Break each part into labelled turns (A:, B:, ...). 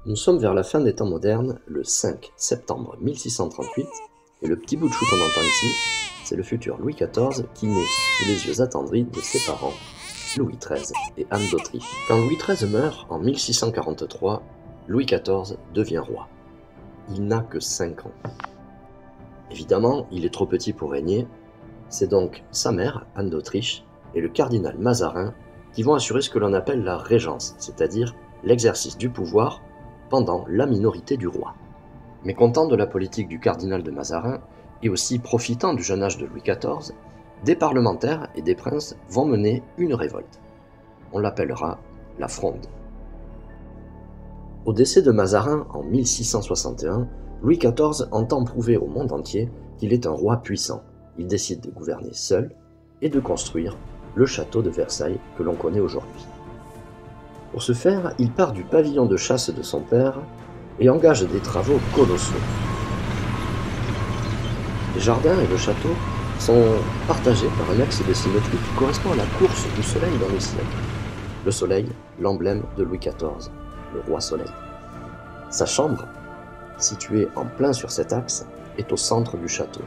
A: Nous sommes vers la fin des temps modernes, le 5 septembre 1638, et le petit bout de chou qu'on entend ici, c'est le futur Louis XIV qui naît sous les yeux attendris de ses parents, Louis XIII et Anne d'Autriche. Quand Louis XIII meurt en 1643, Louis XIV devient roi. Il n'a que 5 ans. Évidemment, il est trop petit pour régner, c'est donc sa mère, Anne d'Autriche, et le cardinal Mazarin qui vont assurer ce que l'on appelle la régence, c'est-à-dire l'exercice du pouvoir pendant la minorité du roi. Mécontent de la politique du cardinal de Mazarin, et aussi profitant du jeune âge de Louis XIV, des parlementaires et des princes vont mener une révolte. On l'appellera la Fronde. Au décès de Mazarin en 1661, Louis XIV entend prouver au monde entier qu'il est un roi puissant. Il décide de gouverner seul et de construire le château de Versailles que l'on connaît aujourd'hui. Pour ce faire, il part du pavillon de chasse de son père et engage des travaux colossaux. Les jardins et le château sont partagés par un axe de symétrie qui correspond à la course du soleil dans le ciel. Le soleil, l'emblème de Louis XIV, le roi soleil. Sa chambre, située en plein sur cet axe, est au centre du château.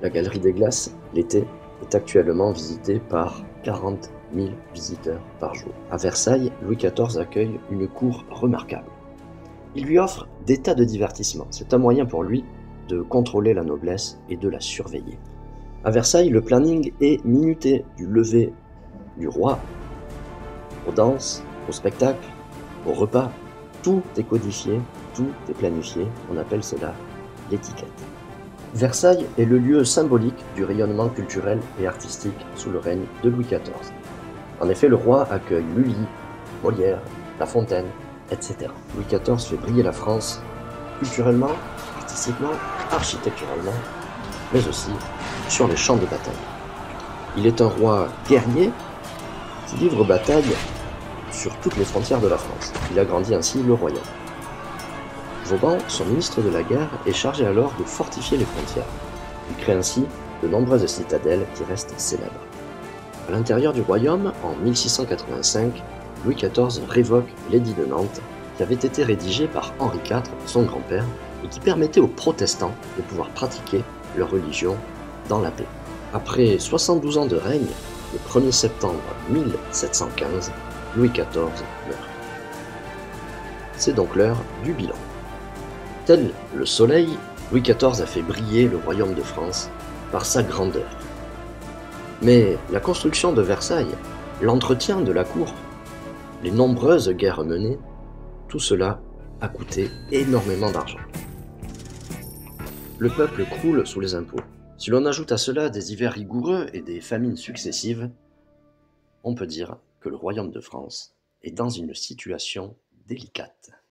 A: La galerie des glaces, l'été, est actuellement visitée par 40 000 visiteurs par jour. À Versailles, Louis XIV accueille une cour remarquable. Il lui offre des tas de divertissements. C'est un moyen pour lui de contrôler la noblesse et de la surveiller. À Versailles, le planning est minuté du lever du roi aux danses, aux spectacles, aux repas. Tout est codifié, tout est planifié. On appelle cela l'étiquette. Versailles est le lieu symbolique du rayonnement culturel et artistique sous le règne de Louis XIV. En effet, le roi accueille Lully, Molière, La Fontaine, etc. Louis XIV fait briller la France culturellement, artistiquement, architecturalement, mais aussi sur les champs de bataille. Il est un roi guerrier qui livre bataille sur toutes les frontières de la France. Il agrandit ainsi le royaume. Vauban, son ministre de la guerre, est chargé alors de fortifier les frontières. Il crée ainsi de nombreuses citadelles qui restent célèbres. À l'intérieur du royaume, en 1685, Louis XIV révoque l'édit de Nantes, qui avait été rédigé par Henri IV, son grand-père, et qui permettait aux protestants de pouvoir pratiquer leur religion dans la paix. Après 72 ans de règne, le 1er septembre 1715, Louis XIV meurt. C'est donc l'heure du bilan. Tel le soleil, Louis XIV a fait briller le royaume de France par sa grandeur. Mais la construction de Versailles, l'entretien de la cour, les nombreuses guerres menées, tout cela a coûté énormément d'argent. Le peuple croule sous les impôts. Si l'on ajoute à cela des hivers rigoureux et des famines successives, on peut dire que le royaume de France est dans une situation délicate.